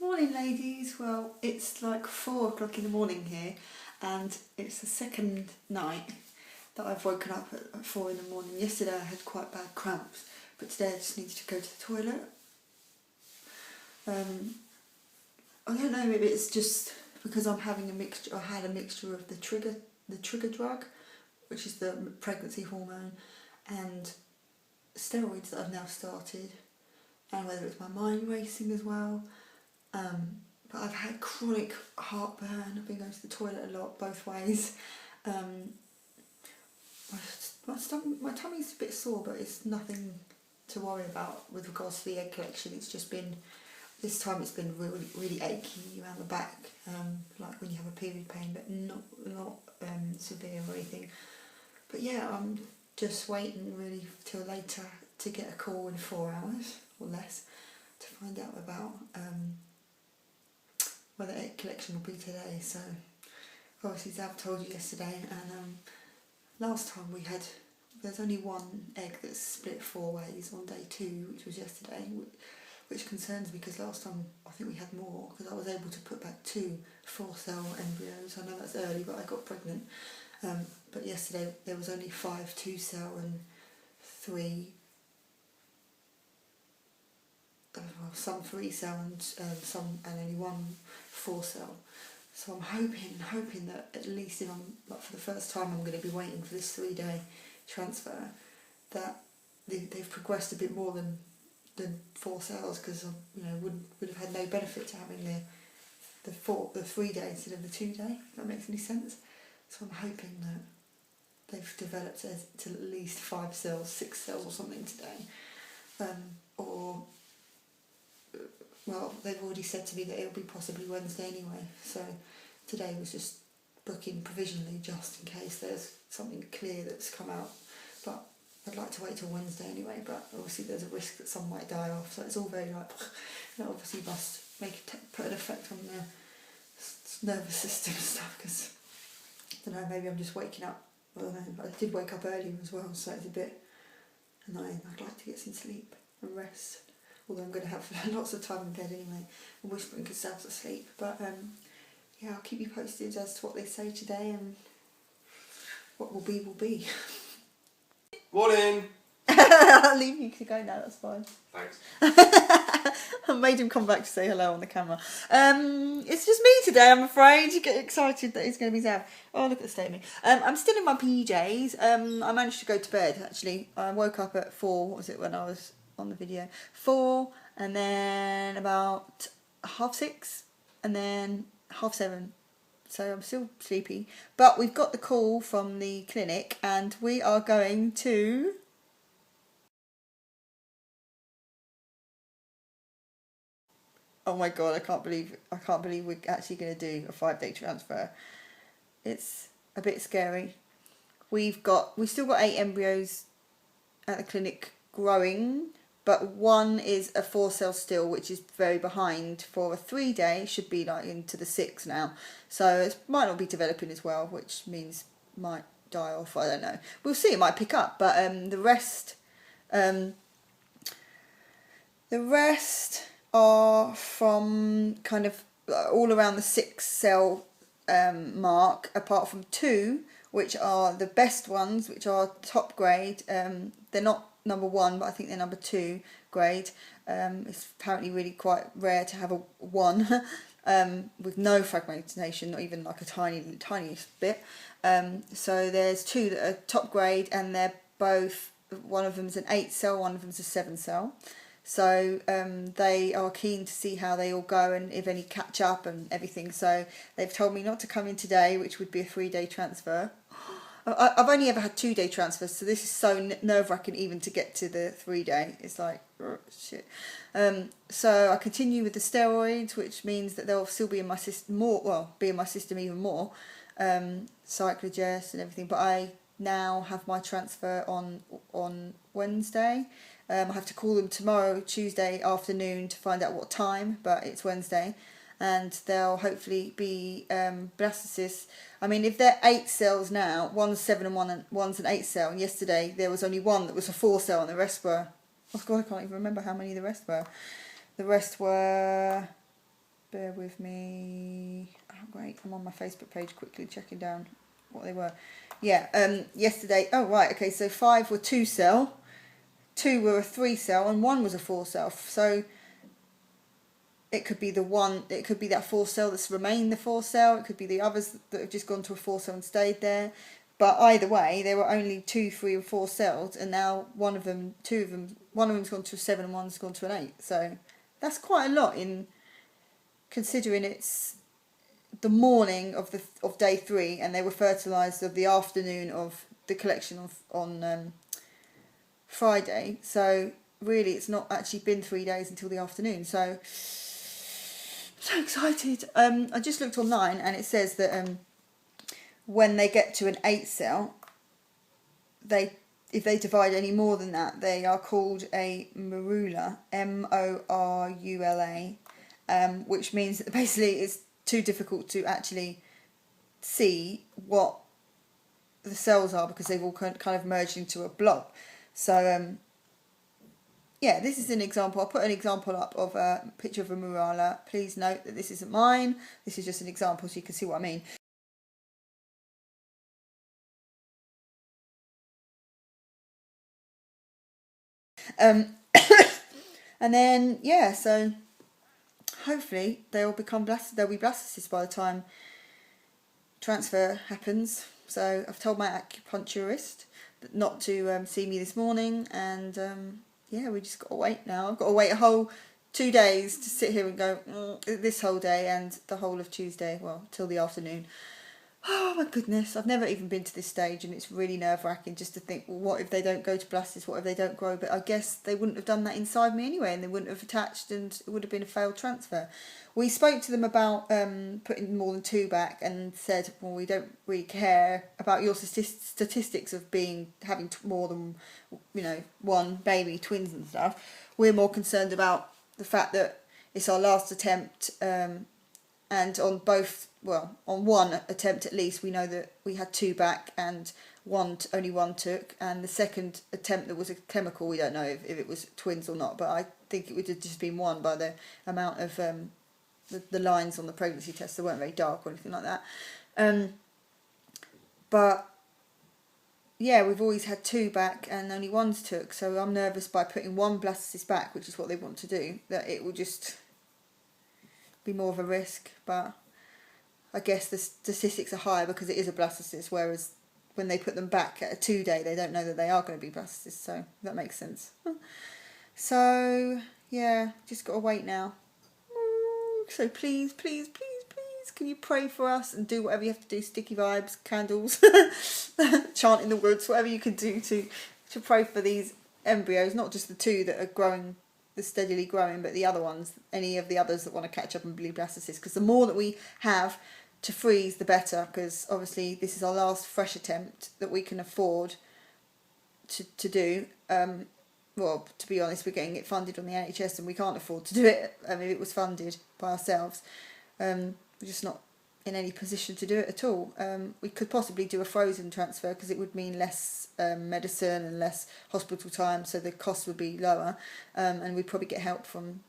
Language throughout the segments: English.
Morning ladies, well it's like 4 o'clock in the morning here and it's the second night that I've woken up at 4 in the morning. Yesterday I had quite bad cramps, but today I just needed to go to the toilet. I don't know, maybe it's just because I'm having a mixture. I had a mixture of the trigger drug, which is the pregnancy hormone, and steroids that I've now started, and whether it's my mind racing as well. But I've had chronic heartburn. I've been going to the toilet a lot, both ways. My tummy's a bit sore, but it's nothing to worry about with regards to the egg collection. It's just been, this time it's been really achy around the back, like when you have a period pain, but not severe or anything. But yeah, I'm just waiting really till later to get a call in 4 hours or less to find out about whether egg collection will be today. So obviously Zav told you yesterday, and last time there's only one egg that's split 4 ways on day 2, which was yesterday, which concerns me because last time I think we had more, because I was able to put back 2 4-cell embryos. I know that's early, but I got pregnant. But yesterday there was only 5 2-cell and 3 some 3-cell and only 1 4-cell. So I'm hoping that at least if I'm, like, for the first time I'm going to be waiting for this 3-day transfer, that they've progressed a bit more than 4 cells, because would have had no benefit to having the 3 day instead of the 2 day. If that makes any sense. So I'm hoping that they've developed to at least 5 cells, 6 cells or something today, well, they've already said to me that it'll be possibly Wednesday anyway, so today was just booking provisionally just in case there's something clear that's come out. But I'd like to wait till Wednesday anyway, but obviously there's a risk that some might die off, so it's all very like, that obviously must put an effect on the nervous system and stuff, because I don't know, maybe I'm just waking up. I don't know, I did wake up earlier as well, so it's a bit annoying. I'd like to get some sleep and rest. Although I'm going to have lots of time in bed anyway. I'm whispering because Sav's asleep. But yeah, I'll keep you posted as to what they say today, and what will be will be. Morning! I'll leave you to go now, that's fine. Thanks. I made him come back to say hello on the camera. It's just me today, I'm afraid. You get excited that it's going to be Zav. Oh, look at the state of me. I'm still in my PJs. I managed to go to bed, actually. I woke up at 4, what was it when I was on the video? 4, and then about 6:30, and then 7:30. So I'm still sleepy. But we've got the call from the clinic, and we are going to... Oh my god, I can't believe we're actually going to do a 5-day transfer. It's a bit scary. We've still got 8 embryos at the clinic growing, but 1 is a 4-cell still, which is very behind. For a 3-day, should be like into the 6 now. So it might not be developing as well, which means might die off, I don't know. We'll see, it might pick up, but the rest are from kind of all around the 6-cell mark, apart from 2, which are the best ones, which are top grade. They're not number 1, but I think they're number 2 grade. It's apparently really quite rare to have a 1 with no fragmentation, not even like a tiniest bit. So there's 2 that are top grade, and they're both, one of them's an 8-cell, one of them's a 7-cell. So they are keen to see how they all go and if any catch up and everything. So they've told me not to come in today, which would be a 3-day transfer. I've only ever had 2-day transfers, so this is so nerve-wracking even to get to the 3-day. It's like, oh, shit. So I continue with the steroids, which means that they'll still be in my system even more, cyclogest and everything. But I now have my transfer on Wednesday. I have to call them tomorrow, Tuesday afternoon, to find out what time, but it's Wednesday. And they'll hopefully be blastocysts. I mean, if they're 8 cells now, one's 7 and one's an 8-cell, and yesterday there was only 1 that was a 4-cell, and the rest were, oh god, I can't even remember how many the rest were. The rest were bear with me. Oh great, I'm on my Facebook page quickly checking down what they were. Yeah, yesterday, oh right, okay, so 5 were 2 cell, 2 were a 3 cell, and 1 was a 4 cell. So it could be the one, it could be that 4 cell that's remained the 4 cell, it could be the others that have just gone to a 4 cell and stayed there. But either way, there were only 2, 3 and 4 cells, and now one of them's gone to a 7 and one's gone to an 8. So that's quite a lot in considering it's the morning of day 3, and they were fertilised of the afternoon of the collection on Friday. So really, it's not actually been 3 days until the afternoon. So I'm so excited. I just looked online, and it says that when they get to an 8 cell, if they divide any more than that, they are called a morula, morula, which means that basically it's too difficult to actually see what the cells are because they've all kind of merged into a blob. So yeah, this is an example. I'll put an example up of a picture of a morula. Please note that this isn't mine. This is just an example so you can see what I mean. And then yeah, so hopefully they'll be blastocysts by the time transfer happens. So I've told my acupuncturist not to see me this morning, and yeah, we just got to wait now. I've got to wait a whole 2 days to sit here and go this whole day and the whole of Tuesday, well, till the afternoon. Oh my goodness, I've never even been to this stage, and it's really nerve-wracking just to think, well, what if they don't go to blastocysts, what if they don't grow? But I guess they wouldn't have done that inside me anyway, and they wouldn't have attached, and it would have been a failed transfer. We spoke to them about putting more than 2 back, and said, well, we don't really care about your statistics of having more than 1 baby, twins and stuff. We're more concerned about the fact that it's our last attempt, and on one attempt at least, we know that we had 2 back and only one took. And the second attempt, there was a chemical. We don't know if it was twins or not, but I think it would have just been 1 by the amount of the lines on the pregnancy test. They weren't very dark or anything like that. But yeah, we've always had 2 back and only 1's took. So I'm nervous by putting 1 blastocyst back, which is what they want to do, that it will just be more of a risk. But I guess the statistics are higher because it is a blastocyst, whereas when they put them back at a 2 day, they don't know that they are going to be blastocysts. So that makes sense. So yeah, just got to wait now. So please, please, please, please, can you pray for us and do whatever you have to do? Sticky vibes, candles, chant in the woods, whatever you can do to pray for these embryos, not just the 2 that are growing, they're steadily growing, but the other ones, any of the others that want to catch up and be blastocysts. Because the more that we have to freeze, the better, because obviously this is our last fresh attempt that we can afford to do. Well, to be honest, we're getting it funded on the NHS, and we can't afford to do it. I mean, if it was funded by ourselves, we're just not in any position to do it at all. We could possibly do a frozen transfer because it would mean less medicine and less hospital time, so the cost would be lower, and we'd probably get help from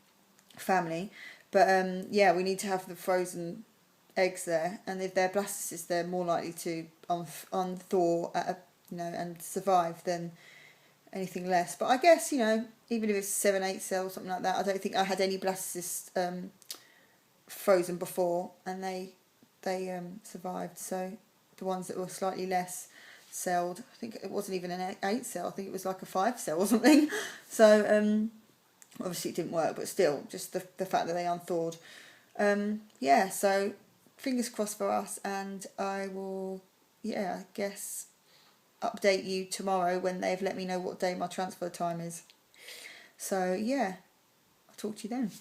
family. But yeah, we need to have the frozen eggs there, and if they're blastocysts, they're more likely to unthaw and survive than anything less. But I guess, even if it's 7, 8 cells, something like that, I don't think I had any blastocysts frozen before, and they survived. So the ones that were slightly less celled, I think it wasn't even an 8 cell, I think it was like a 5 cell or something. So obviously it didn't work, but still, just the fact that they unthawed. Yeah, so fingers crossed for us, and I will, I guess, update you tomorrow when they've let me know what day my transfer time is. So yeah, I'll talk to you then.